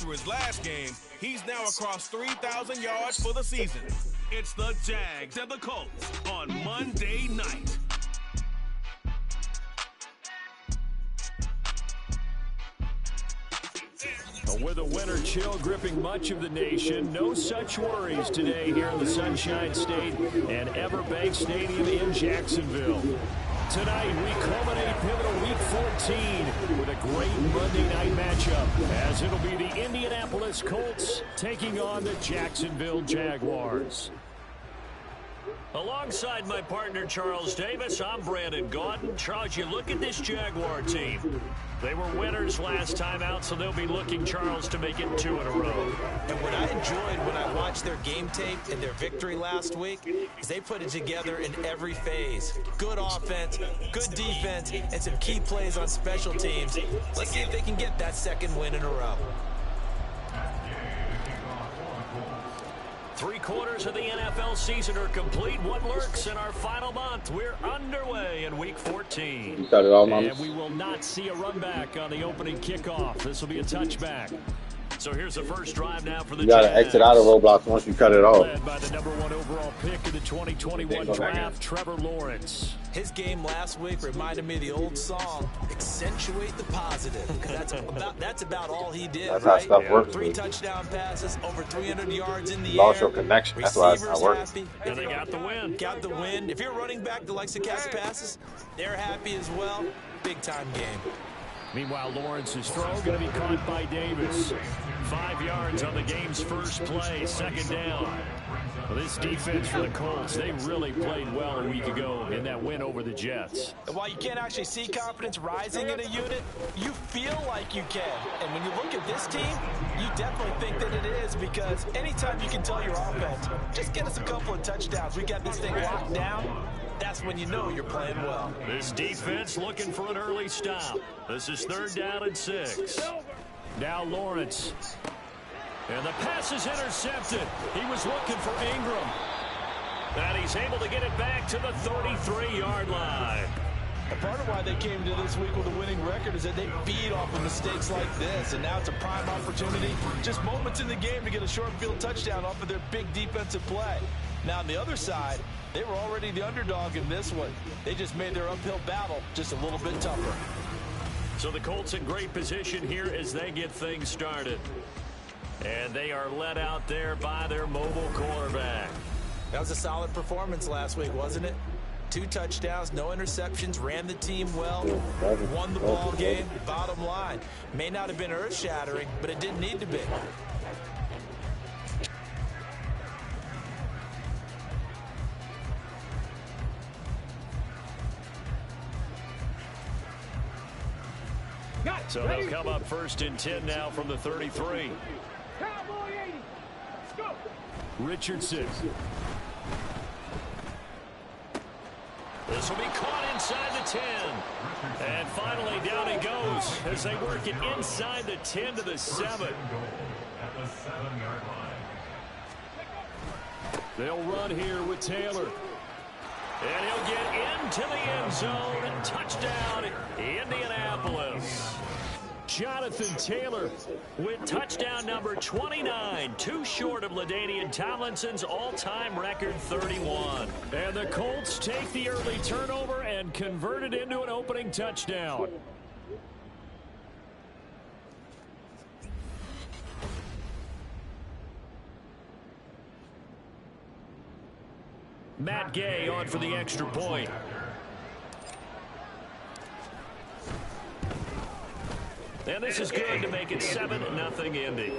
through his last game, he's now across 3,000 yards for the season. It's the Jags and the Colts on Monday night. With a winter chill gripping much of the nation, no such worries today here in the Sunshine State and Everbank Stadium in Jacksonville. Tonight, we culminate pivotal Week 14 with a great Monday night matchup, as it'll be the Indianapolis Colts taking on the Jacksonville Jaguars. Alongside my partner, Charles Davis, I'm Brandon Gaudin. Charles, you look at this Jaguar team. They were winners last time out, so they'll be looking, Charles, to make it 2 in a row. And what I enjoyed when I watched their game tape and their victory last week is they put it together in every phase. Good offense, good defense, and some key plays on special teams. Let's see if they can get that second win in a row. 3/4 of the NFL season are complete. What lurks in our final month? We're underway in Week 14. You got it all, Mama. And we will not see a run back on the opening kickoff. This will be a touchback. So here's the first drive now for the Jags. You got to exit out of Roblox once you cut it off. Led by the #1 overall pick in the 2021 draft, Trevor Lawrence. His game last week reminded me of the old song, accentuate the positive. That's about all he did, That's right? how stuff works. 3 touchdown passes, over 300 yards in the Lost air. your connection. That's why it's not working. Happy. And they got the win. Got the win. If you're running back that likes to catch passes, they're happy as well. Big-time game. Meanwhile, Lawrence's throw going to be caught by Davis. 5 yards on the game's first play, second down. Well, this defense for the Colts, they really played well a week ago in that win over the Jets. And while you can't actually see confidence rising in a unit, you feel like you can. And when you look at this team, you definitely think that it is, because anytime you can tell your offense, just get us a couple of touchdowns, we got this thing locked down, that's when you know you're playing well. This defense looking for an early stop. This is 3rd down and 6. Now Lawrence. And the pass is intercepted. He was looking for Ingram. And he's able to get it back to the 33-yard line. A part of why they came to this week with a winning record is that they feed off of mistakes like this, and now it's a prime opportunity, just moments in the game, to get a short field touchdown off of their big defensive play. Now on the other side, they were already the underdog in this one. They just made their uphill battle just a little bit tougher. So the Colts in great position here as they get things started. And they are led out there by their mobile quarterback. That was a solid performance last week, wasn't it? 2 touchdowns, no interceptions, ran the team well, won the ball game. Bottom line, may not have been earth-shattering, but it didn't need to be. So they'll come up 1st and 10 now from the 33. Richardson. This will be caught inside the 10. And finally down he goes as they work it inside the 10 to the 7. They'll run here with Taylor. And he'll get into the end zone. Touchdown, Indianapolis. Jonathan Taylor with touchdown number 29, 2 short of LaDainian Tomlinson's all-time record 31. And the Colts take the early turnover and convert it into an opening touchdown. Matt Gay on for the extra point. And this is good to make it 7-0 Indy.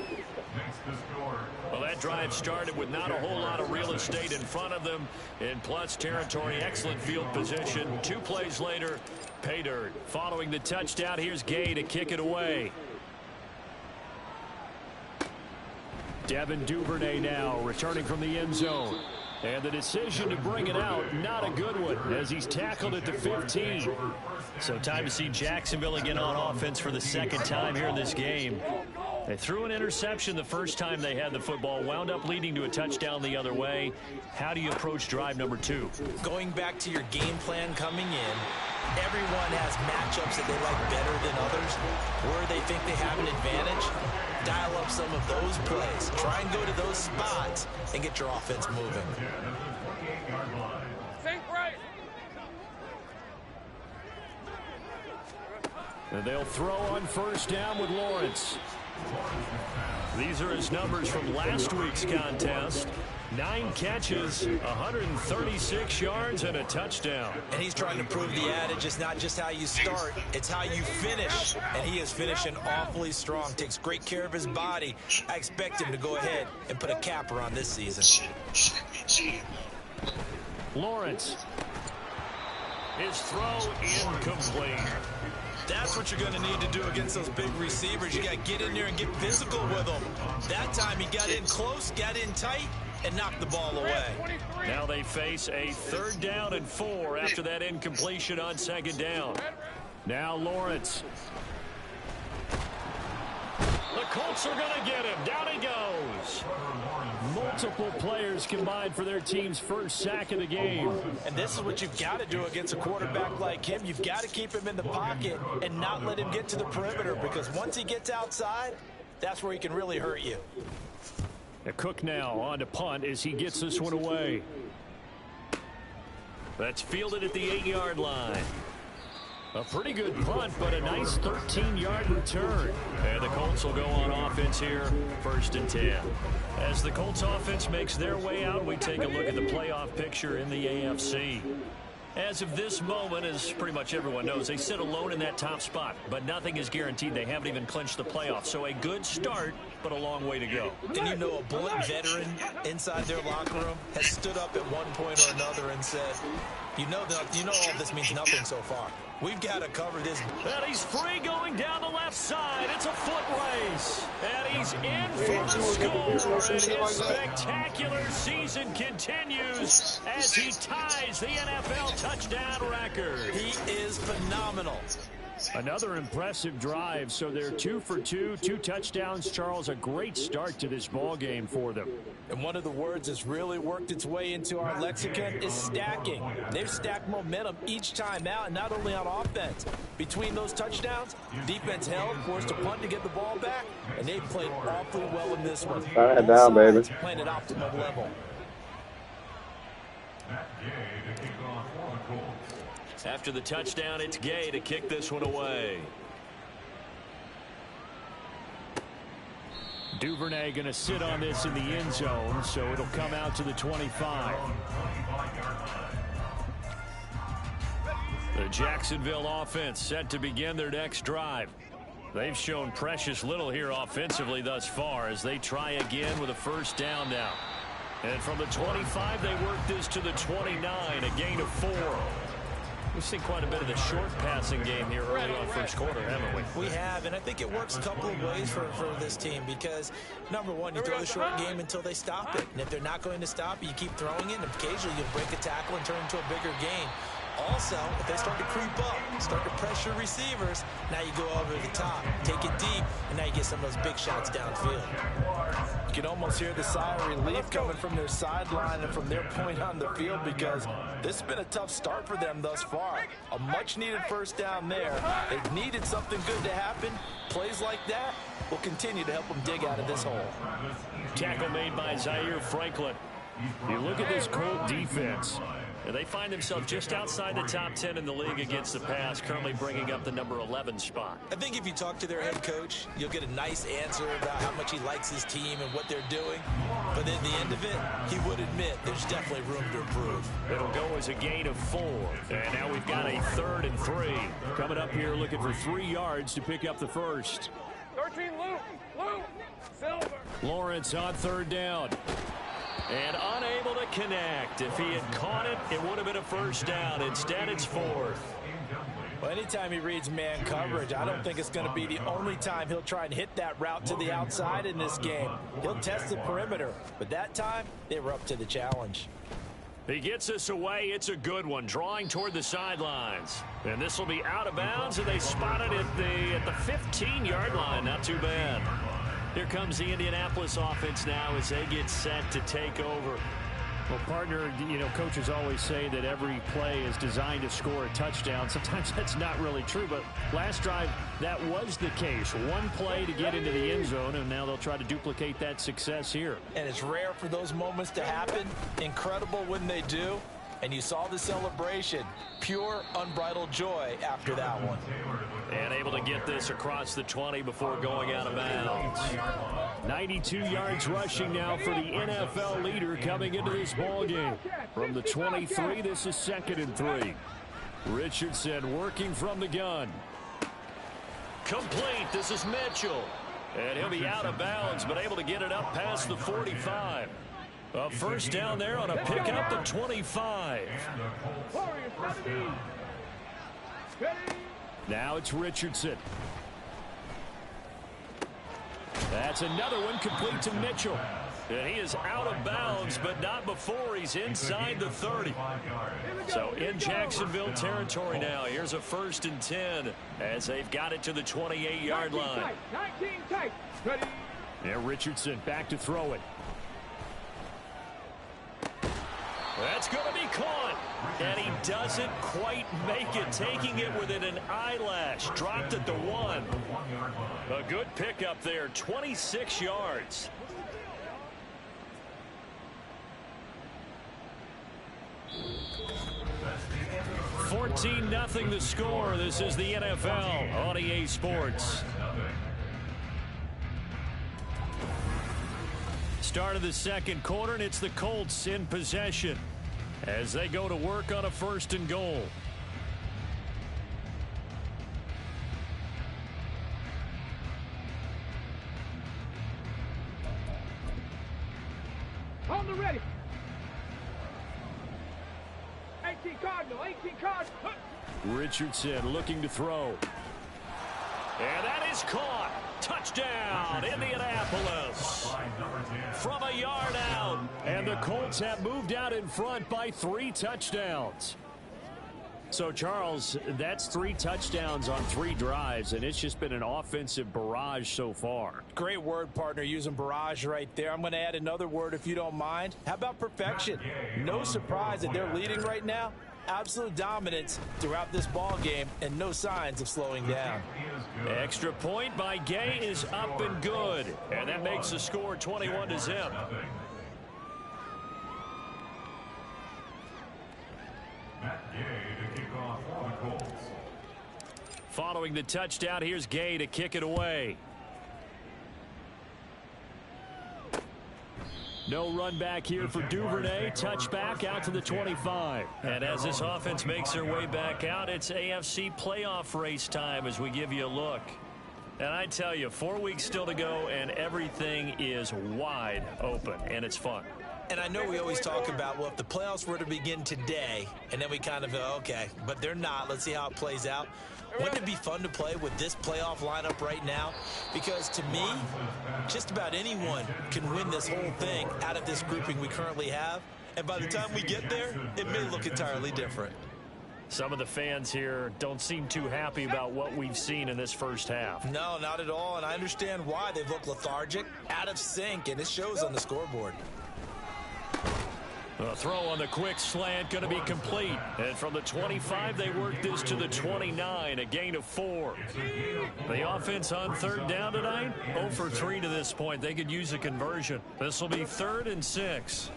Well, that drive started with not a whole lot of real estate in front of them in plus territory. Excellent field position. 2 plays later, pay dirt. Following the touchdown, here's Gay to kick it away. Devin Duvernay now returning from the end zone. And the decision to bring it out, not a good one, as he's tackled at the 15. So time to see Jacksonville again on offense for the 2nd time here in this game. They threw an interception the first time they had the football, wound up leading to a touchdown the other way. How do you approach drive number 2? Going back to your game plan coming in, everyone has matchups that they like better than others, where they think they have an advantage. dial up some of those plays. Try and go to those spots and get your offense moving. And they'll throw on first down with Lawrence. These are his numbers from last week's contest. 9 catches, 136 yards, and a touchdown. And he's trying to prove the adage, it's not just how you start, it's how you finish. And he is finishing awfully strong, takes great care of his body. I expect him to go ahead and put a capper on this season. Lawrence. His throw incomplete. That's what you're going to need to do against those big receivers. You got to get in there and get physical with them. That time he got in close, got in tight, and knocked the ball away. Now they face a 3rd down and 4 after that incompletion on 2nd down. Now Lawrence. The Colts are going to get him. Down he goes. Multiple players combined for their team's first sack of the game. And this is what you've got to do against a quarterback like him. You've got to keep him in the pocket and not let him get to the perimeter, because once he gets outside, that's where he can really hurt you. Cook now on to punt as he gets this one away. That's fielded at the 8-yard line. A pretty good punt, but a nice 13-yard return. And the Colts will go on offense here, 1st and 10. As the Colts offense makes their way out, we take a look at the playoff picture in the AFC. As of this moment, as pretty much everyone knows, they sit alone in that top spot. But nothing is guaranteed. They haven't even clinched the playoffs. So a good start, but a long way to go. And you know, a blunt veteran inside their locker room has stood up at one point or another and said, you know all this means nothing so far. We've got to cover this. And he's free going down the left side. It's a foot race. And he's in for the score. And his spectacular season continues as he ties the NFL touchdown record. He is phenomenal. Another impressive drive. So they're 2 for 2, 2 touchdowns. Charles, a great start to this ball game for them. And one of the words that's really worked its way into our lexicon is stacking. They've stacked momentum each time out, and not only on offense. Between those touchdowns, defense held, forced a punt to get the ball back, and they've played awfully well in this one. Turn it down, baby. Playing at optimum level. After the touchdown, it's Gay to kick this one away. Duvernay going to sit on this in the end zone, so it'll come out to the 25. The Jacksonville offense set to begin their next drive. They've shown precious little here offensively thus far as they try again with a 1st down now. And from the 25, they work this to the 29, a gain of 4. We've seen quite a bit of the short passing game here early on 1st quarter, haven't we? We have, and I think it works a couple of ways for this team because, number one, you throw the short game until they stop it. And if they're not going to stop it, you keep throwing it, and occasionally you'll break a tackle and turn it into a bigger game. Also, if they start to creep up, start to pressure receivers, now you go over the top, take it deep, and now you get some of those big shots downfield. You can almost hear the sigh of relief coming from their sideline and from their point on the field because this has been a tough start for them thus far. A much-needed 1st down there. They've needed something good to happen. Plays like that will continue to help them dig out of this hole. Tackle made by Zaire Franklin. You look at this Colt defense. And they find themselves just outside the top 10 in the league against the pass, currently bringing up the number 11 spot. I think if you talk to their head coach, you'll get a nice answer about how much he likes his team and what they're doing. But at the end of it, he would admit there's definitely room to improve. It'll go as a gain of 4. And now we've got a 3rd and 3. Coming up here looking for 3 yards to pick up the 1st. 13, Luke, Silver. Lawrence on 3rd down. And unable to connect. If he had caught it, it would have been a 1st down. Instead, it's 4th. Well, anytime he reads man coverage, I don't think it's going to be the only time he'll try and hit that route to the outside in this game. He'll test the perimeter, but that time, they were up to the challenge. He gets this away. It's a good one, drawing toward the sidelines. And this will be out of bounds, and they spot it at the 15-yard line. Not too bad. Here comes the Indianapolis offense now as they get set to take over. Well, partner, coaches always say that every play is designed to score a touchdown. Sometimes that's not really true, but last drive, that was the case. One play to get into the end zone, and now they'll try to duplicate that success here. And it's rare for those moments to happen. Incredible when they do. And you saw the celebration. Pure, unbridled joy after that one. And able to get this across the 20 before going out of bounds. 92 yards rushing now for the NFL leader coming into this ball game. From the 23, this is 2nd and 3. Richardson working from the gun. Complete. This is Mitchell. And he'll be out of bounds, but able to get it up past the 45. A first down there on a pick up the 25. Now it's Richardson. That's another one complete to Mitchell. And he is out of bounds, but not before he's inside the 30. So in Jacksonville territory now. Here's a 1st and 10 as they've got it to the 28-yard line. And Richardson back to throw it. That's going to be caught. And he doesn't quite make it, taking it within an eyelash. Dropped at the 1. A good pickup there, 26 yards. (14-0) the score. This is the NFL on EA Sports. Start of the second quarter, and it's the Colts in possession as they go to work on a 1st and goal. On the ready. 18 Cardinal, 18 Cardinal. Richardson looking to throw. And that is caught. Touchdown, Indianapolis. From a yard out. And the Colts have moved out in front by 3 touchdowns. So, Charles, that's 3 touchdowns on 3 drives, and it's just been an offensive barrage so far. Great word, partner, using barrage right there. I'm going to add another word if you don't mind. How about perfection? No surprise that they're leading right now. Absolute dominance throughout this ball game and no signs of slowing down. Extra point by Gay is up and good. And that makes the score 21-0. Following the touchdown, here's Gay to kick it away. No run back here for Duvernay. Touchback out to the 25. And as this offense makes their way back out, it's AFC playoff race time as we give you a look. And I tell you, 4 weeks still to go, and everything is wide open, and it's fun. And I know we always talk about, well, if the playoffs were to begin today, and then we kind of go, okay, but they're not. Let's see how it plays out. Wouldn't it be fun to play with this playoff lineup right now? Because to me, just about anyone can win this whole thing out of this grouping we currently have. And by the time we get there, it may look entirely different. Some of the fans here don't seem too happy about what we've seen in this first half. No, not at all. And I understand why. They've looked lethargic, out of sync, and it shows on the scoreboard. The throw on the quick slant going to be complete. And from the 25, they work this to the 29, a gain of 4. The offense on 3rd down tonight, 0 for 3 to this point. They could use a conversion. This will be 3rd and 6.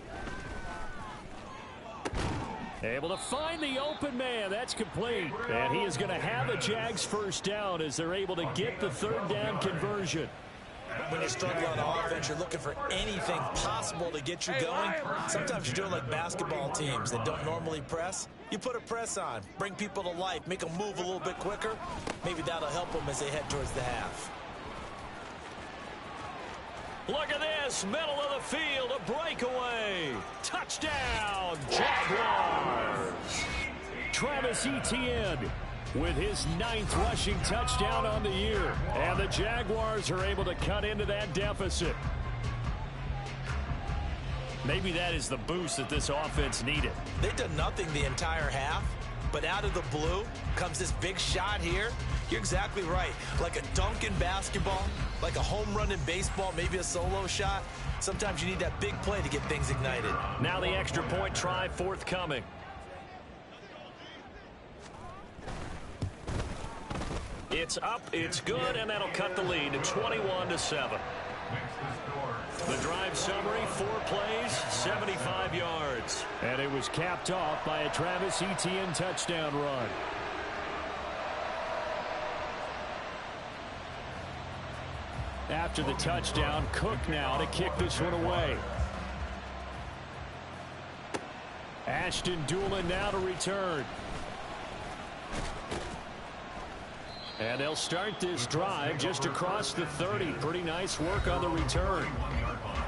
Able to find the open man. That's complete. And he is going to have a Jags first down as they're able to get the 3rd down conversion. When you struggle on offense, you're looking for anything possible to get you going. Sometimes you do it like basketball teams that don't normally press. You put a press on, bring people to life, make them move a little bit quicker. Maybe that'll help them as they head towards the half. Look at this, middle of the field, a breakaway. Touchdown, Jaguars. Travis Etienne with his 9th rushing touchdown on the year. And the Jaguars are able to cut into that deficit. Maybe that is the boost that this offense needed. They've done nothing the entire half, but out of the blue comes this big shot here. You're exactly right. Like a dunk in basketball, like a home run in baseball, maybe a solo shot. Sometimes you need that big play to get things ignited. Now the extra point try forthcoming. It's up, it's good, and that'll cut the lead to 21-7. The drive summary, 4 plays, 75 yards. And it was capped off by a Travis Etienne touchdown run. After the touchdown, Cook now to kick this one away. Ashton Doolin now to return. And they'll start this drive just across the 30. Pretty nice work on the return.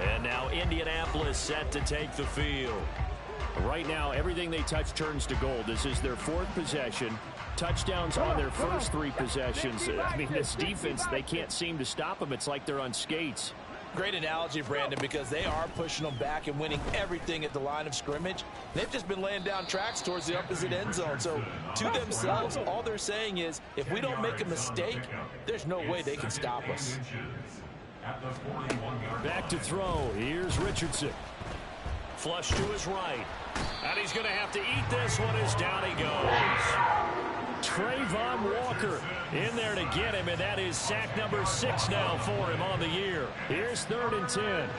And now Indianapolis set to take the field. Right now, everything they touch turns to gold. This is their 4th possession. Touchdowns on their first 3 possessions. I mean, this defense, they can't seem to stop them. It's like they're on skates. Great analogy, Brandon, because they are pushing them back and winning everything at the line of scrimmage. They've just been laying down tracks towards the opposite end zone. So to themselves, all they're saying is, if we don't make a mistake, there's no way they can stop us. Back to throw. Here's Richardson. Flush to his right. And he's going to have to eat this one as down he goes. Trayvon Walker in there to get him, and that is sack number 6 now for him on the year. Here's 3rd and 10.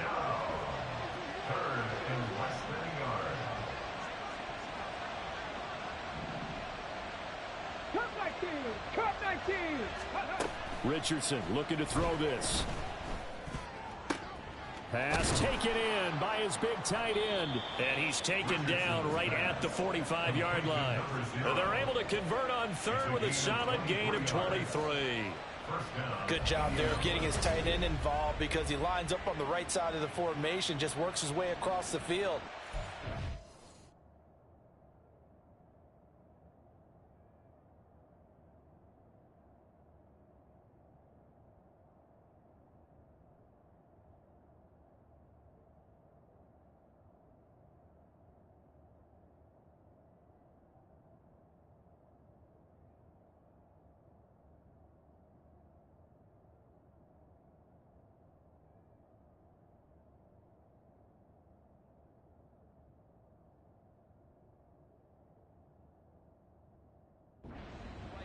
Cut 19. Richardson looking to throw this. Pass taken in by his big tight end. And he's taken down right at the 45-yard line. And they're able to convert on 3rd with a solid gain of 23. Good job there of getting his tight end involved, because he lines up on the right side of the formation, just works his way across the field.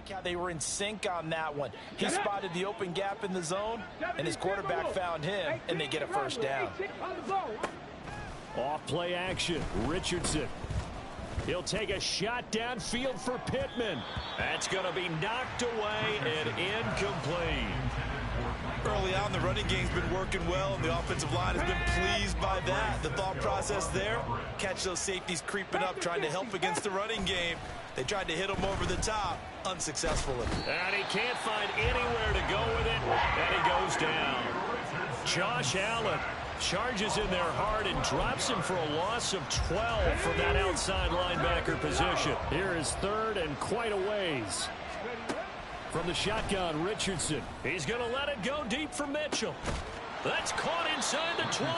How they were in sync on that one. He spotted the open gap in the zone, and his quarterback found him, and they get a first down. Off play action. Richardson. He'll take a shot downfield for Pittman. That's going to be knocked away and incomplete. Early on, the running game's been working well, and the offensive line has been pleased by that. The thought process there, catch those safeties creeping up, trying to help against the running game. They tried to hit him over the top, unsuccessfully. And he can't find anywhere to go with it, and he goes down. Josh Allen charges in there hard and drops him for a loss of 12 from that outside linebacker position. Here is 3rd and quite a ways. From the shotgun, Richardson. He's going to let it go deep for Mitchell. That's caught inside the 20.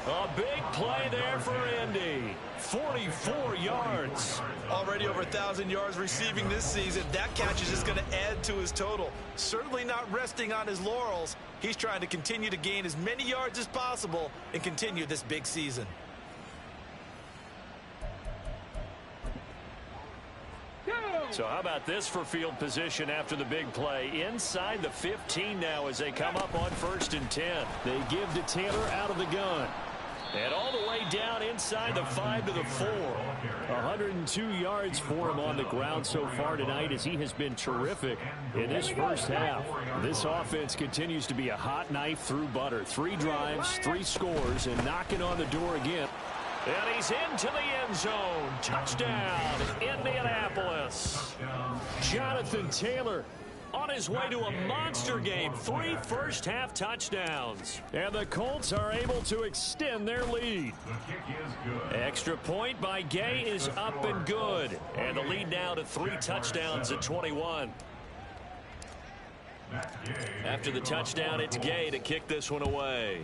A big play there for Indy. 44 yards. Already over 1,000 yards receiving this season. That catch is just going to add to his total. Certainly not resting on his laurels. He's trying to continue to gain as many yards as possible and continue this big season. So how about this for field position after the big play? Inside the 15 now as they come up on 1st and 10. They give to Taylor out of the gun. And all the way down inside the 5 to the 4. 102 yards for him on the ground so far tonight, as he has been terrific in this first half. This offense continues to be a hot knife through butter. 3 drives, 3 scores, and knocking on the door again. And he's into the end zone. Touchdown, Indianapolis. Jonathan Taylor on his way to a monster game. 3 first-half touchdowns. And the Colts are able to extend their lead. Extra point by Gay is up and good. And the lead now to 3 touchdowns at 21. After the touchdown, it's Gay to kick this one away.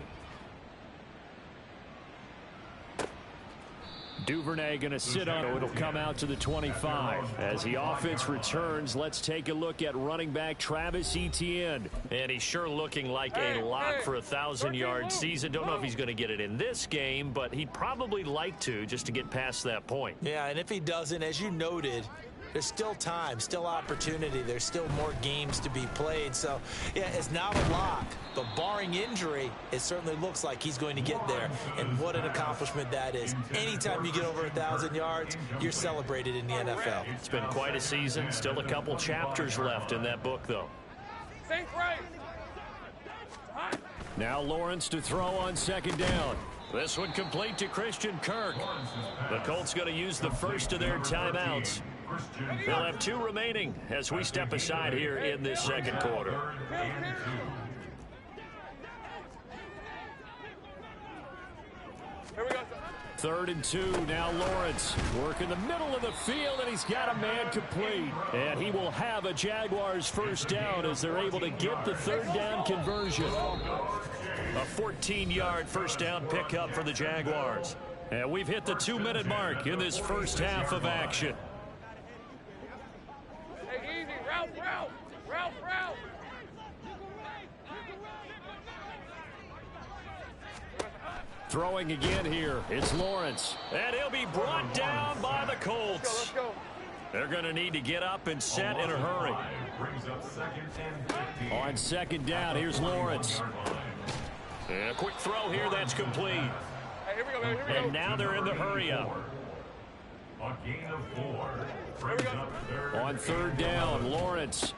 Duvernay going to sit on it. It'll come out to the 25. As the offense returns, let's take a look at running back Travis Etienne. And he's sure looking like a lock for a 1,000-yard season. Don't know if he's going to get it in this game, but he'd probably like to just to get past that point. Yeah, and if he doesn't, as you noted, there's still time, still opportunity. There's still more games to be played. So, yeah, it's not a lock. But barring injury, it certainly looks like he's going to get there. And what an accomplishment that is. Anytime you get over 1,000 yards, you're celebrated in the NFL. It's been quite a season. Still a couple chapters left in that book, though. Now Lawrence to throw on second down. This one complete to Christian Kirk. The Colts going to use the first of their timeouts. They'll have 2 remaining as we step aside here in this second quarter. Here we go. 3rd and 2. Now Lawrence working the middle of the field, and he's got a man complete. And he will have a Jaguars first down as they're able to get the 3rd down conversion. A 14-yard first down pickup for the Jaguars. And we've hit the 2-minute mark in this first half of action. Hey, easy. Ralph. Throwing again here. It's Lawrence. And he'll be brought down by the Colts. Let's go. They're going to need to get up and set in a hurry. On second down, here's Lawrence. And a quick throw here, that's complete. Hey, here we go, man. Here we go. And now they're in the hurry up. Here we go. On 3rd down, Lawrence.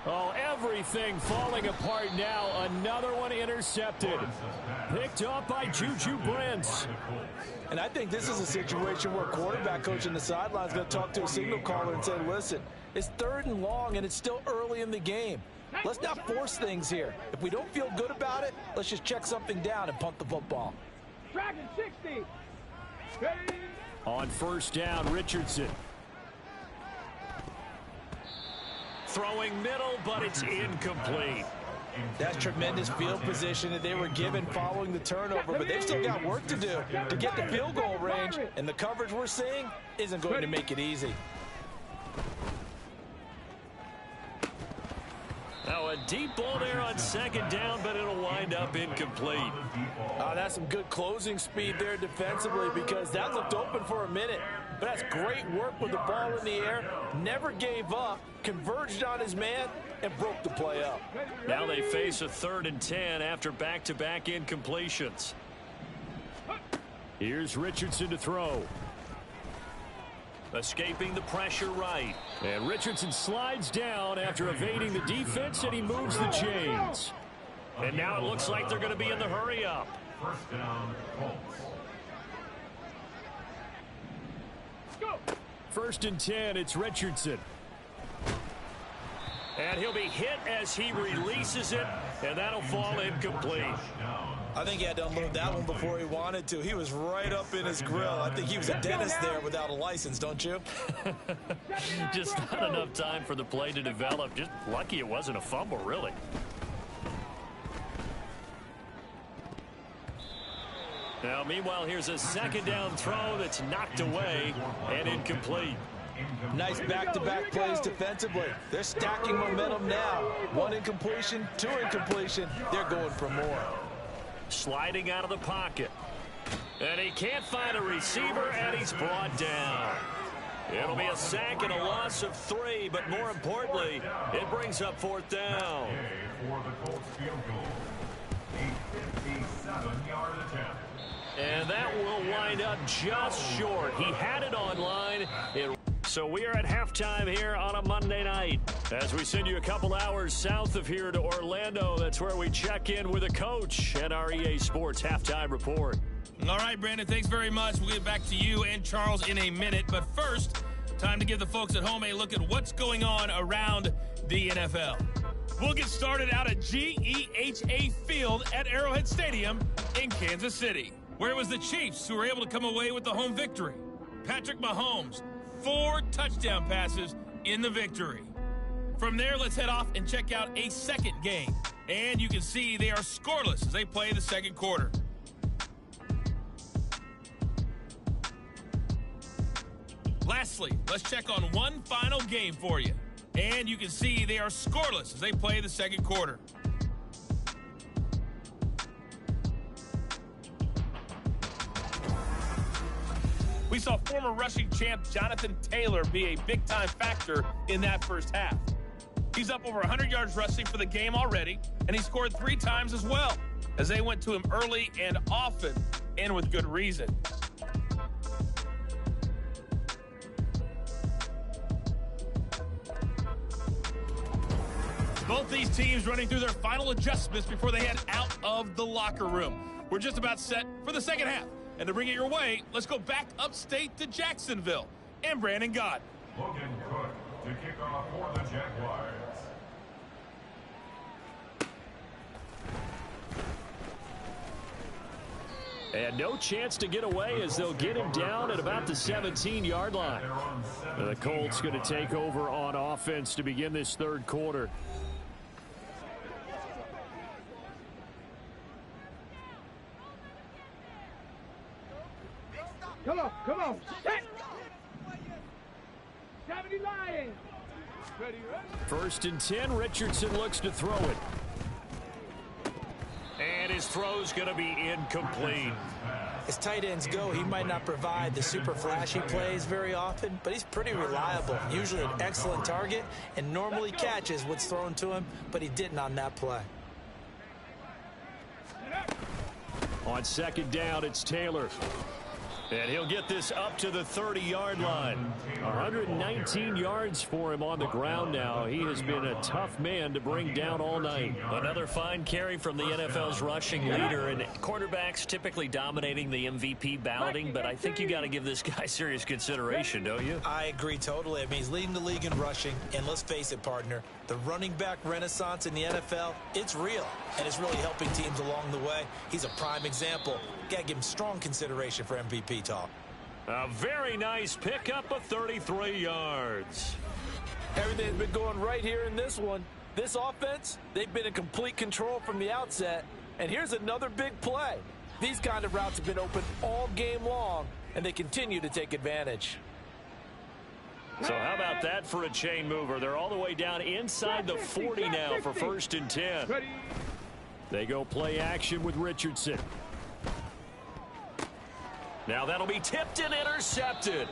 Oh, everything falling apart now. Another one intercepted. Picked up by Juju Brents. And I think this is a situation where quarterback coach on the sideline is going to talk to a signal caller and say, listen, it's 3rd and long, and it's still early in the game. Let's not force things here. If we don't feel good about it, let's just check something down and punt the football. Dragon 60. On 1st down, Richardson. Throwing middle, but it's incomplete. That's tremendous field position that they were given following the turnover, but they've still got work to do to get the field goal range, and the coverage we're seeing isn't going to make it easy. Now a deep ball there on second down, but it'll wind up incomplete. That's some good closing speed there defensively, because that looked open for a minute. But that's great work with the ball in the air. Never gave up, converged on his man, and broke the play up. Now they face a 3rd and 10 after back-to-back incompletions. Here's Richardson to throw. Escaping the pressure right. And Richardson slides down after evading the defense, and he moves the chains. And now it looks like they're going to be in the hurry up. First down, Colts. 1st and 10, it's Richardson. And he'll be hit as he releases it, and that'll fall incomplete. I think he had to unload that one before he wanted to. He was right up in his grill. I think he was a dentist there without a license, don't you? Just not enough time for the play to develop. Just lucky it wasn't a fumble, really. Now, meanwhile, here's a second down throw that's knocked away and incomplete. Nice back-to-back plays defensively. They're stacking momentum now. 1 incompletion, 2 incompletion. They're going for more. Sliding out of the pocket. And he can't find a receiver, and he's brought down. It'll be a sack and a loss of 3, but more importantly, it brings up 4th down. And that will wind up just short. He had it online. So we are at halftime here on a Monday night. As we send you a couple hours south of here to Orlando, that's where we check in with a coach and our EA Sports halftime report. All right, Brandon, thanks very much. We'll get back to you and Charles in a minute. But first, time to give the folks at home a look at what's going on around the NFL. We'll get started out at GEHA Field at Arrowhead Stadium in Kansas City, where it was the Chiefs who were able to come away with the home victory. Patrick Mahomes, 4 touchdown passes in the victory. From there, let's head off and check out a second game. And you can see they are scoreless as they play the second quarter. Lastly, let's check on one final game for you. And you can see they are scoreless as they play the second quarter. We saw former rushing champ Jonathan Taylor be a big-time factor in that first half. He's up over 100 yards rushing for the game already, and he scored 3 times as well, as they went to him early and often, and with good reason. Both these teams running through their final adjustments before they head out of the locker room. We're just about set for the second half. And to bring it your way, let's go back upstate to Jacksonville and Brandon Gott. Logan Cook to kick off for the Jaguars. And no chance to get away as they'll get him down at about the 17-yard line. The Colts going to take over on offense to begin this third quarter. Come on, set! 70 Lions! Ready? First and 10, Richardson looks to throw it. And his throw's going to be incomplete. As tight ends go, he might not provide the super flashy plays very often, but he's pretty reliable. Usually an excellent target, and normally catches what's thrown to him, but he didn't on that play. On second down, it's Taylor. And he'll get this up to the 30-yard line. 119 yards for him on the ground now. He has been a tough man to bring down all night. Another fine carry from the NFL's rushing leader. And quarterbacks typically dominating the MVP balloting, but I think you got to give this guy serious consideration, don't you? I agree totally. I mean, he's leading the league in rushing. And let's face it, partner, the running back renaissance in the NFL, it's real. And it's really helping teams along the way. He's a prime example. Got to give him strong consideration for MVP talk. A very nice pickup of 33 yards. Everything's been going right here in this one. This offense, they've been in complete control from the outset. And here's another big play. These kind of routes have been open all game long, and they continue to take advantage. So how about that for a chain mover? They're all the way down inside the 40 now for first and 10. They go play action with Richardson. Now that'll be tipped and intercepted.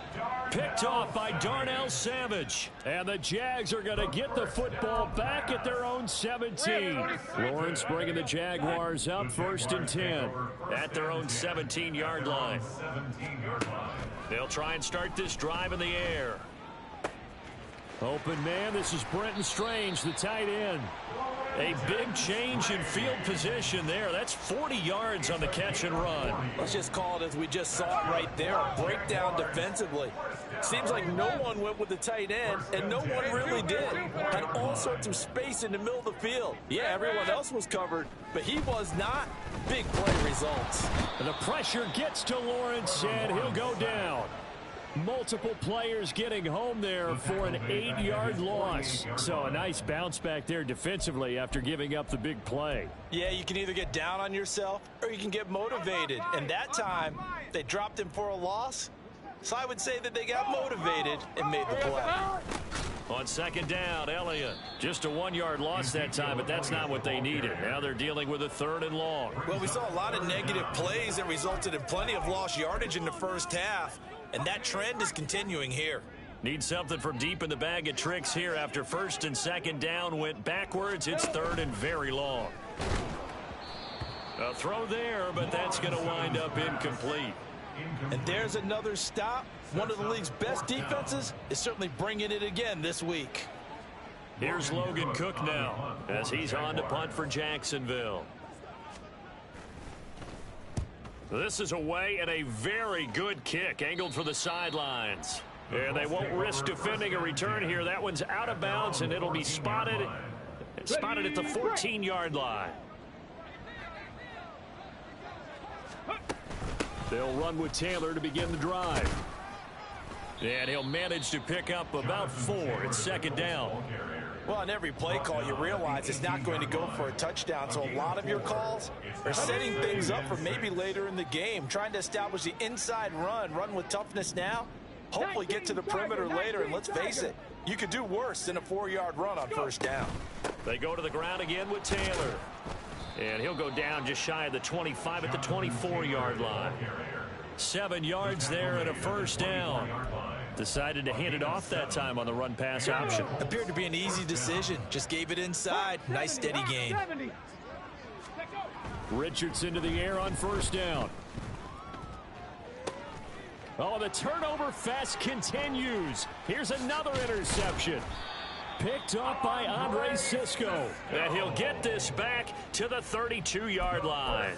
Picked off by Darnell Savage. And the Jags are going to get the football back at their own 17. Lawrence bringing the Jaguars up first and 10. At their own 17-yard line. They'll try and start this drive in the air. Open man, this is Brenton Strange, the tight end. A big change in field position there. That's 40 yards on the catch and run. Let's just call it as we just saw it right there, a breakdown defensively. Seems like no one went with the tight end, and no one really did. Had all sorts of space in the middle of the field. Yeah, everyone else was covered, but he was not. Big play results. And the pressure gets to Lawrence, and he'll go down. Multiple players getting home there for an 8-yard loss. So a nice bounce back there defensively after giving up the big play. Yeah, you can either get down on yourself or you can get motivated. And that time, they dropped him for a loss. So I would say that they got motivated and made the play. On second down, Elliott. Just a 1-yard loss that time, but that's not what they needed. Now they're dealing with a 3rd and long. Well, we saw a lot of negative plays that resulted in plenty of lost yardage in the first half. And that trend is continuing here. Need something from deep in the bag of tricks here after first and second down went backwards. It's 3rd and very long. A throw there, but that's going to wind up incomplete. And there's another stop. One of the league's best defenses is certainly bringing it again this week. Here's Logan Cook now as he's on to punt for Jacksonville. This is away and a very good kick angled for the sidelines. And they won't risk defending a return here. That one's out of bounds, and it'll be spotted at the 14-yard line. They'll run with Taylor to begin the drive. And he'll manage to pick up about 4. It's second down. Well, on every play call, you realize it's not going to go for a touchdown. So a lot of your calls are setting things up for maybe later in the game, trying to establish the inside run with toughness now, Hopefully get to the perimeter later, and let's face it, you could do worse than a 4-yard run on first down. They go to the ground again with Taylor. And he'll go down just shy of the 25 at the 24-yard line. 7 yards there and a first down. Decided to hand it off that time on the run-pass option. Appeared to be an easy decision. Just gave it inside. Nice steady gain. Richardson to the air on first down. Oh, the turnover fest continues. Here's another interception. Picked up by Andre Sisco. And he'll get this back to the 32-yard line.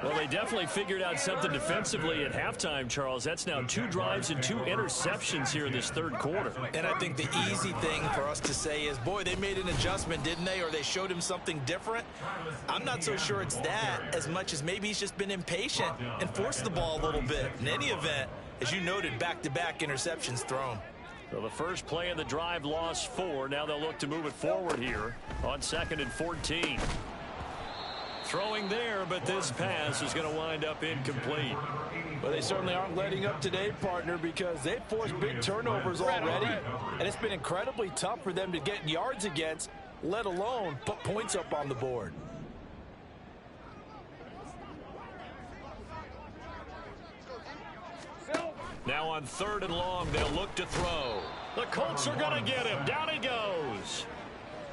Well, they definitely figured out something defensively at halftime, Charles. That's now 2 drives and 2 interceptions here in this third quarter. And I think the easy thing for us to say is, boy, they made an adjustment, didn't they? Or they showed him something different. I'm not so sure it's that as much as maybe he's just been impatient and forced the ball a little bit. In any event, as you noted, back-to-back interceptions thrown. Well, the first play of the drive lost 4. Now they'll look to move it forward here on 2nd and 14. Throwing there, but this pass is going to wind up incomplete. Well, they certainly aren't letting up today, partner, because they've forced big turnovers already, and it's been incredibly tough for them to get yards against, let alone put points up on the board. Now on 3rd and long, they'll look to throw. The Colts are going to get him. Down he goes.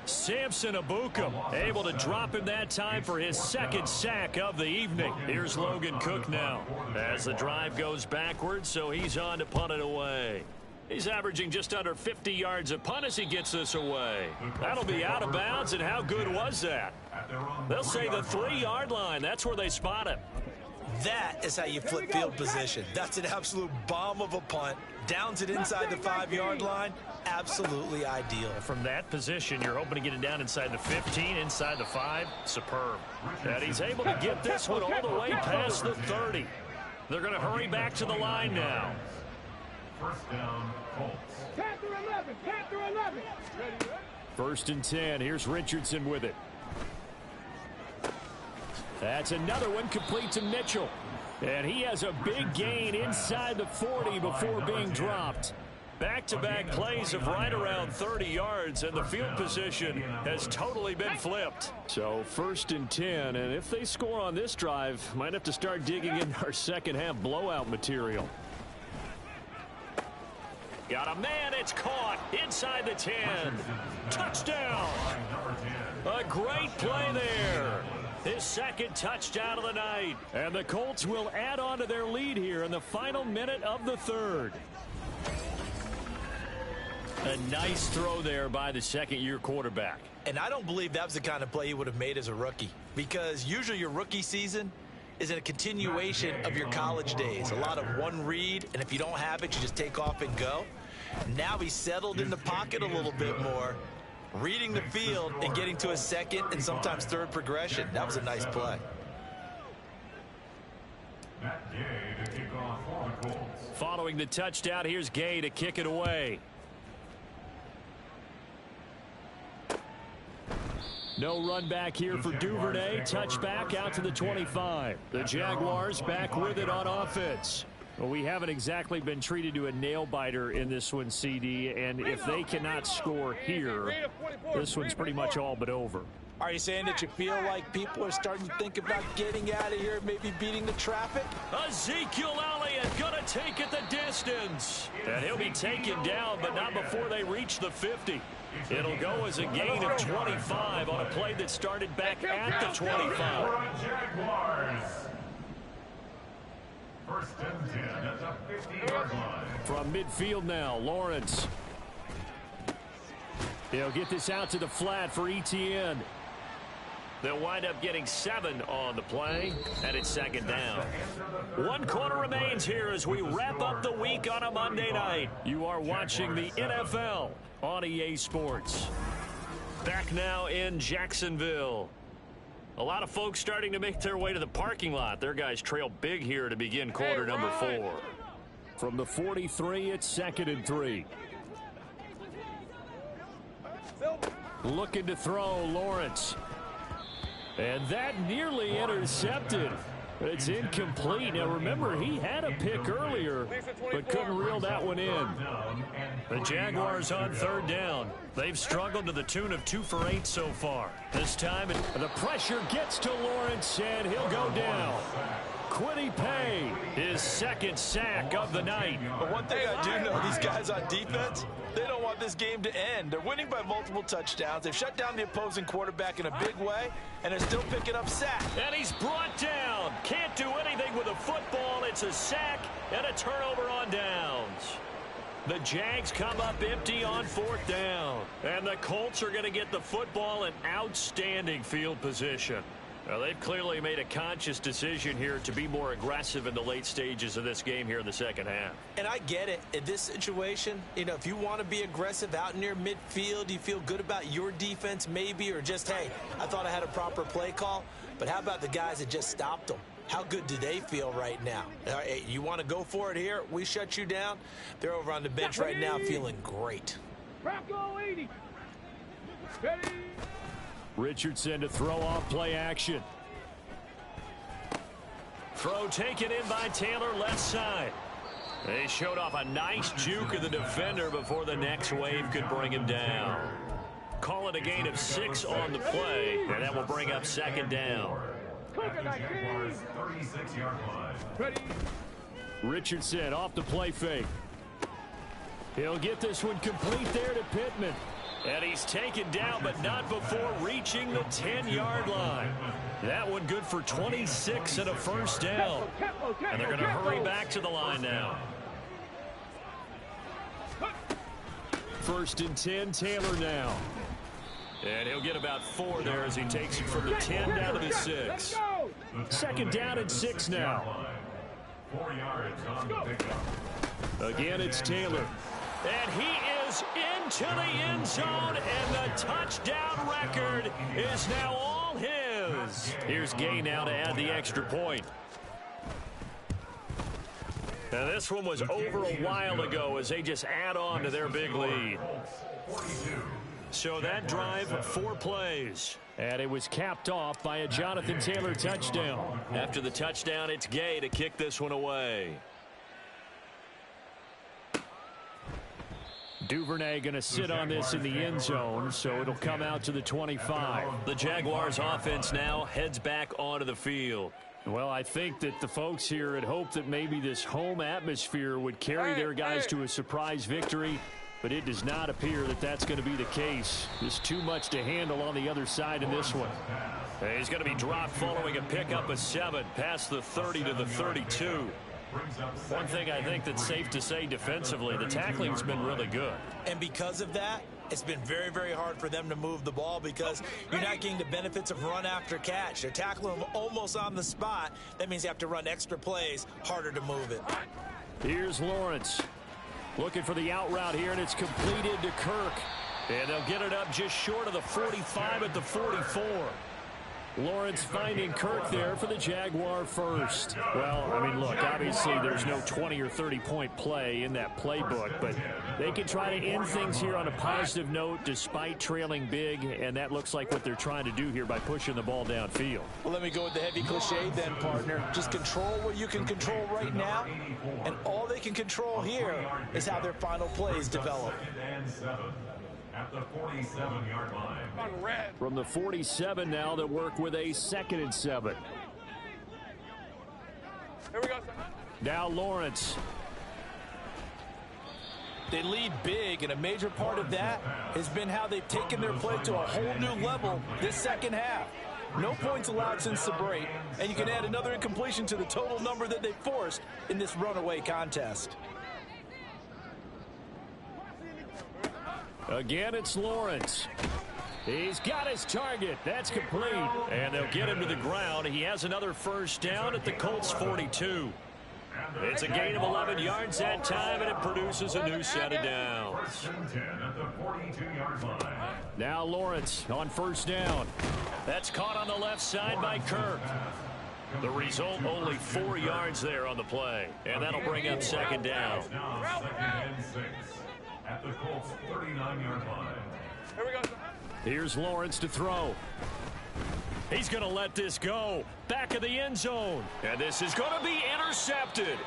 Samson Abukum able to drop him that time for his 2nd sack of the evening. Here's Logan Cook now as the drive goes backwards, so he's on to punt it away. He's averaging just under 50 yards a punt as he gets this away. That'll be out of bounds, and how good was that? They'll say the 3-yard line. That's where they spot him. That is how you flip field position. That's an absolute bomb of a punt. Downs it inside the 5-yard line. Absolutely ideal. From that position, you're hoping to get it down inside the 15, inside the 5. Superb. And he's able to get this one all the way past the 30. They're going to hurry back to the line now. First down, Colts. 10 through 11. 10 through 11. 1st and 10. Here's Richardson with it. That's another one complete to Mitchell. And he has a big gain inside the 40 before being dropped. Back-to-back plays of right around 30 yards, and the field position has totally been flipped. So 1st and 10, and if they score on this drive, might have to start digging in our second-half blowout material. Got a man, it's caught inside the 10. Touchdown! A great play there. His 2nd touchdown of the night. And the Colts will add on to their lead here in the final minute of the 3rd. A nice throw there by the 2nd-year quarterback. And I don't believe that was the kind of play he would have made as a rookie, because usually your rookie season is a continuation of your college days. A lot of one read, and if you don't have it, you just take off and go. Now he's settled in the pocket a little bit more, reading the field and getting to a 2nd and sometimes 3rd progression. That was a nice play. Following the touchdown, here's Gay to kick it away. No run back here for Duvernay. Touchback out to the 25. The Jaguars back with it on offense. Well, we haven't exactly been treated to a nail-biter in this one, CD, and if they cannot score here, this one's pretty much all but over. Are you saying that you feel like people are starting to think about getting out of here, maybe beating the traffic? Ezekiel Elliott going to take it the distance. And he'll be taken down, but not before they reach the 50. It'll go as a gain of 25 on a play that started back at the 25. Jaguars. 1st and 10 at the 50-yard line. From midfield now, Lawrence. He'll get this out to the flat for Etienne. They'll wind up getting 7 on the play, and it's 2nd down. 1 quarter remains here as we wrap up the week on a Monday night. You are watching the NFL on EA Sports. Back now in Jacksonville. A lot of folks starting to make their way to the parking lot. Their guys trail big here to begin quarter number 4. From the 43, it's 2nd and 3. Looking to throw, Lawrence. And that nearly intercepted. It's incomplete. Now, remember, he had a pick earlier, but couldn't reel that one in. The Jaguars on third down. They've struggled to the tune of 2 for 8 so far. This time, the pressure gets to Lawrence, and he'll go down. Quiddy Pay, his second sack of the night. But one thing I do know, these guys on defense, they don't want this game to end. They're winning by multiple touchdowns. They've shut down the opposing quarterback in a big way, and they're still picking up sacks. And he's brought down. Can't do anything with a football. It's a sack and a turnover on downs. The Jags come up empty on fourth down. And the Colts are going to get the football in outstanding field position. Now, they've clearly made a conscious decision here to be more aggressive in the late stages of this game here in the second half. And I get it. In this situation, you know, if you want to be aggressive out near midfield, you feel good about your defense maybe, or just, hey, I thought I had a proper play call. But how about the guys that just stopped them? How good do they feel right now? You want to go for it here? We shut you down. They're over on the bench right now feeling great. Rocco 80. Ready. Richardson to throw off play action. Throw taken in by Taylor, left side. They showed off a nice juke of the defender before the next wave could bring him down. Call it a gain of 6 on the play, and that will bring up second down. Richardson off the play fake. He'll get this one complete there to Pittman. And he's taken down, but not before reaching the 10-yard line. That one good for 26 and a first down. And they're going to hurry back to the line now. 1st and 10, Taylor now. And he'll get about 4 there as he takes it from the 10 down to the 6. 2nd down and 6 now. 4 yards on the pickup. Again, it's Taylor. And he is into the end zone, and the touchdown record is now all his. Here's Gay now to add the extra point. Now this one was over a while ago as they just add on to their big lead. So that drive, 4 plays. And it was capped off by a Jonathan Taylor touchdown. After the touchdown, it's Gay to kick this one away. Duvernay going to sit on this in the end zone, so it'll come out to the 25. The Jaguars offense now heads back onto the field. Well, I think that the folks here had hoped that maybe this home atmosphere would carry their guys to a surprise victory, but it does not appear that that's going to be the case. There's too much to handle on the other side in this one. He's going to be dropped following a pickup of 7 past the 30 to the 32. One thing I think that's safe to say defensively, the tackling's been really good. And because of that, it's been very, very hard for them to move the ball because you're not getting the benefits of run after catch. They're tackling them almost on the spot. That means you have to run extra plays, harder to move it. Here's Lawrence. Looking for the out route here, and it's completed to Kirk. And they'll get it up just short of the 45 at the 44. Lawrence finding Kirk there for the Jaguar first. Well, I mean, look, obviously there's no 20 or 30-point play in that playbook, but they can try to end things here on a positive note despite trailing big, and that looks like what they're trying to do here by pushing the ball downfield. Well, let me go with the heavy cliche then, partner. Just control what you can control right now, and all they can control here is how their final plays develop. At the 47-yard line. From the 47 now, they'll work with a 2nd and 7. Here we go. Now Lawrence. They lead big, and a major part of that has been how they've taken their play to a whole new level this second half. No points allowed since the break, and you can add another incompletion to the total number that they forced in this runaway contest. Again, it's Lawrence. He's got his target. That's complete. And they'll get him to the ground. He has another first down at the Colts 42. It's a gain of 11 yards that time, and it produces a new set of downs. Now Lawrence on 1st down. That's caught on the left side by Kirk. The result, only 4 yards there on the play. And that'll bring up 2nd down. Now 2nd and 6. At the Colts 39-yard line. Here we go. Here's Lawrence to throw. He's going to let this go. Back of the end zone. And this is going to be intercepted.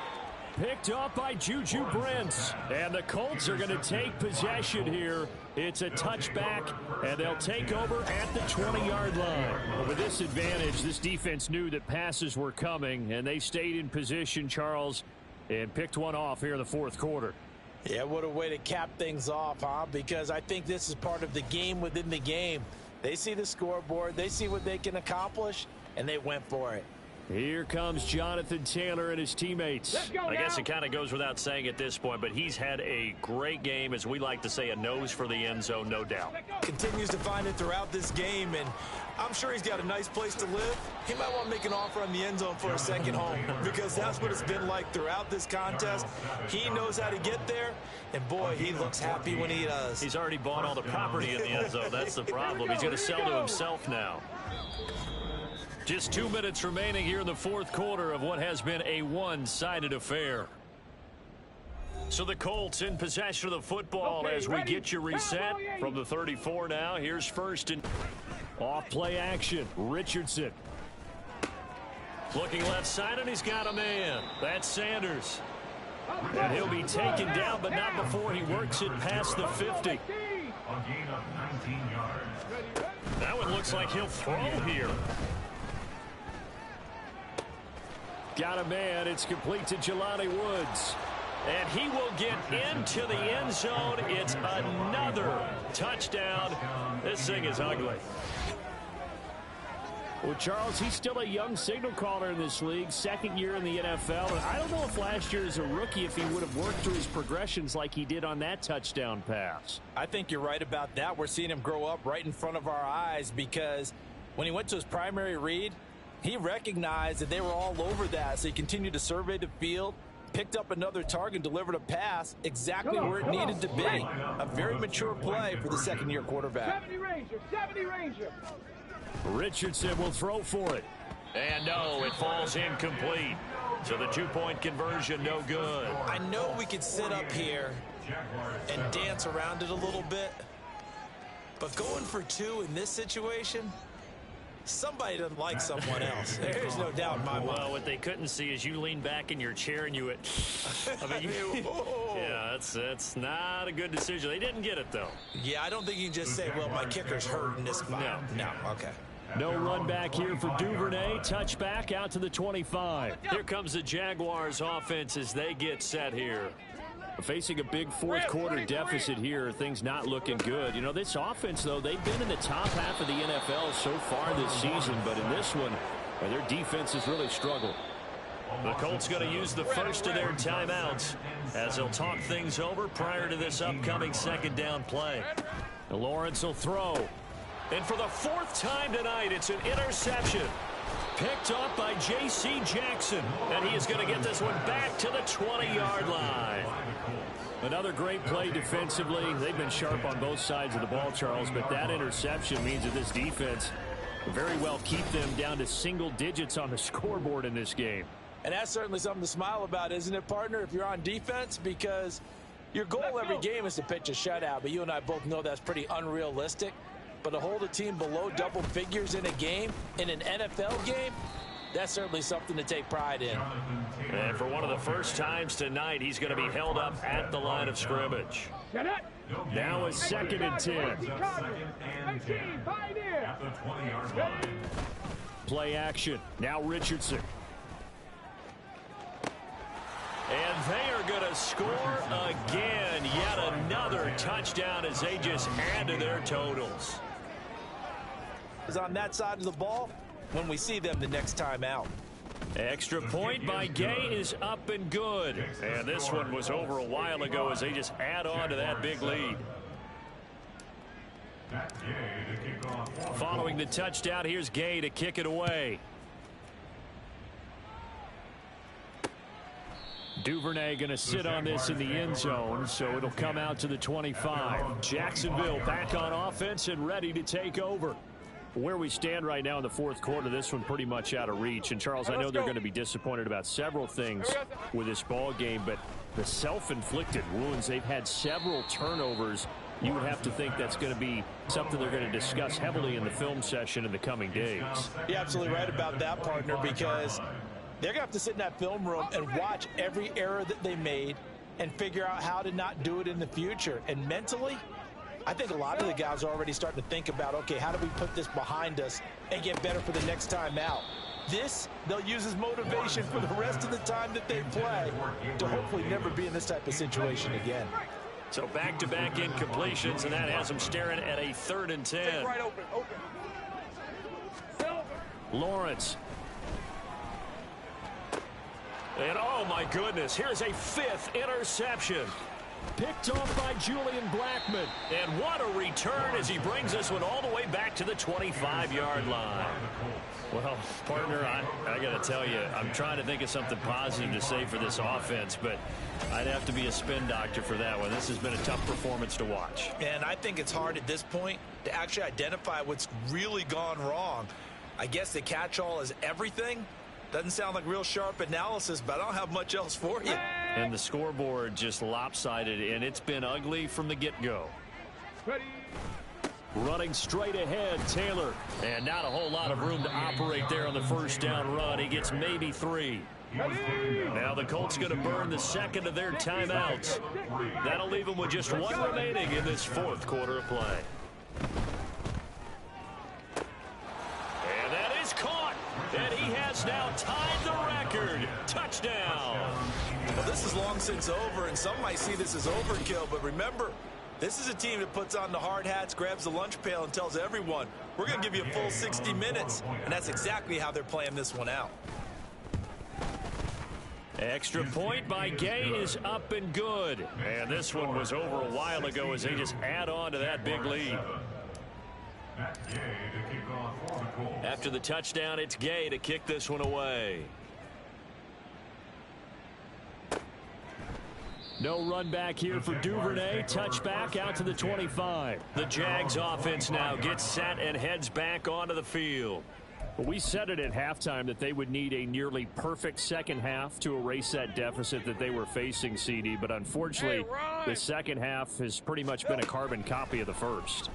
Picked up by Juju Brents. And the Colts are going to take possession here. It's a touchback, and they'll take over at the 20-yard line. With this advantage, this defense knew that passes were coming, and they stayed in position, Charles, and picked one off here in the fourth quarter. Yeah, what a way to cap things off, huh? Because I think this is part of the game within the game. They see the scoreboard, they see what they can accomplish, and they went for it. Here comes Jonathan Taylor and his teammates. I guess it kind of goes without saying at this point, but he's had a great game, as we like to say, a nose for the end zone, no doubt. Continues to find it throughout this game, and I'm sure he's got a nice place to live. He might want to make an offer on the end zone for a second home, because that's what it's been like throughout this contest. He knows how to get there, and boy, he looks happy when he does. He's already bought all the property in the end zone. That's the problem. He's going to sell to himself now. Just 2 minutes remaining here in the fourth quarter of what has been a one-sided affair. So the Colts in possession of the football as we get you reset from the 34 now. Here's first and off play action. Richardson. Looking left side, and he's got a man. That's Sanders. And he'll be taken down, but not before he works it past the 50. A gain of 19 yards. That one looks like he'll throw here. Got a man. It's complete to Jelani Woods. And he will get into the end zone. It's another touchdown. This thing is ugly. Well, Charles, he's still a young signal caller in this league, second year in the NFL. And I don't know if last year as a rookie if he would have worked through his progressions like he did on that touchdown pass. I think you're right about that. We're seeing him grow up right in front of our eyes, because when he went to his primary read, he recognized that they were all over that, so he continued to survey the field, picked up another target, delivered a pass exactly where it needed to be. A very mature play for the second-year quarterback. 70 Ranger. Richardson will throw for it. And no, it falls incomplete. So the two-point conversion, no good. I know we could sit up here and dance around it a little bit, but going for two in this situation, somebody doesn't like someone else. There's no doubt in my mind. Well, what they couldn't see is you lean back in your chair and you yeah, that's not a good decision. They didn't get it, though. Yeah, I don't think you can just say, well, my kicker's hurt in this spot. No, okay. No run back here for Duvernay. Touchback out to the 25. Here comes the Jaguars offense as they get set here. Facing a big fourth quarter deficit here, things not looking good. You know, this offense, though, they've been in the top half of the NFL so far this season, but in this one, their defense has really struggled. The Colts going to use the first of their timeouts as they'll talk things over prior to this upcoming second down play. Lawrence will throw. And for the fourth time tonight, it's an interception. Picked up by J.C. Jackson. And he is going to get this one back to the 20-yard line. Another great play defensively. They've been sharp on both sides of the ball, Charles, but that interception means that this defense very well keep them down to single digits on the scoreboard in this game. And that's certainly something to smile about, isn't it, partner, if you're on defense? Because your goal every game is to pitch a shutout, but you and I both know that's pretty unrealistic. But to hold a team below double figures in a game, in an NFL game, that's certainly something to take pride in. And for one of the first times tonight, he's going to be held up at the line of scrimmage. Now a 2nd and 10. Play action. Now Richardson. And they are going to score again. Yet another touchdown as they just add to their totals. Is on that side of the ball when we see them the next time out. Extra point by Gay is up and good. And this one was over a while ago as they just add on to that big lead. Following the touchdown, here's Gay to kick it away. Duvernay going to sit on this in the end zone, so it'll come out to the 25. Jacksonville back on offense and ready to take over. Where we stand right now in the fourth quarter, this one pretty much out of reach. And, Charles, I know they're going to be disappointed about several things with this ball game, but the self-inflicted wounds, they've had several turnovers you would have to think that's going to be something they're going to discuss heavily in the film session in the coming days. You're absolutely right about that, partner, because they're going to have to sit in that film room and watch every error that they made and figure out how to not do it in the future. And mentally, I think a lot of the guys are already starting to think about, okay, how do we put this behind us and get better for the next time out? This, they'll use as motivation for the rest of the time that they play to hopefully never be in this type of situation again. So back-to-back incompletions, and that has them staring at a 3rd and 10. Right open. Lawrence. And oh my goodness, here's a 5th interception. Picked off by Julian Blackmon. And what a return as he brings this one all the way back to the 25-yard line. Well, partner, I got to tell you, I'm trying to think of something positive to say for this offense, but I'd have to be a spin doctor for that one. This has been a tough performance to watch. And I think it's hard at this point to actually identify what's really gone wrong. I guess the catch-all is everything. Doesn't sound like real sharp analysis, but I don't have much else for you. And the scoreboard just lopsided, and it's been ugly from the get-go. Ready. Running straight ahead, Taylor. And not a whole lot of room to operate there on the first down run. He gets maybe 3. Now the Colts going to burn the second of their timeouts. That'll leave them with just 1 remaining in this 4th quarter of play. And that is caught. And he has now tied the record. Touchdown. Well, this is long since over, and some might see this as overkill, but remember, this is a team that puts on the hard hats, grabs the lunch pail, and tells everyone, we're going to give you a full 60 minutes. And that's exactly how they're playing this one out. Extra point by Gay is up and good. And this one was over a while ago as they just add on to that big lead. After the touchdown, it's Gay to kick this one away. No run back here for Duvernay. Touchback out to the 25. The Jags offense now gets set and heads back onto the field. Well, we said it at halftime that they would need a nearly perfect second half to erase that deficit that they were facing, CD. But unfortunately, the second half has pretty much been a carbon copy of the first.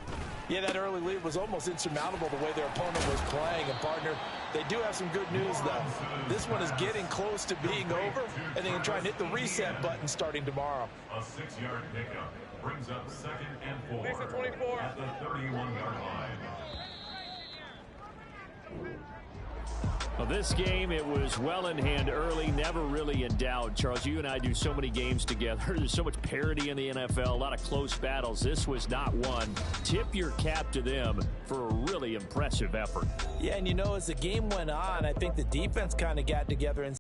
Yeah, that early lead was almost insurmountable the way their opponent was playing. And, partner, they do have some good news, though. This one is getting close to being over, and they can try and hit the reset button starting tomorrow. A 6-yard pickup brings up 2nd and 4 Makes it 24. at the 31-yard line. Well, this game, it was well in hand early, never really in doubt. Charles, you and I do so many games together. There's so much parity in the NFL, a lot of close battles. This was not one. Tip your cap to them for a really impressive effort. Yeah, and you know, as the game went on, I think the defense kind of got together and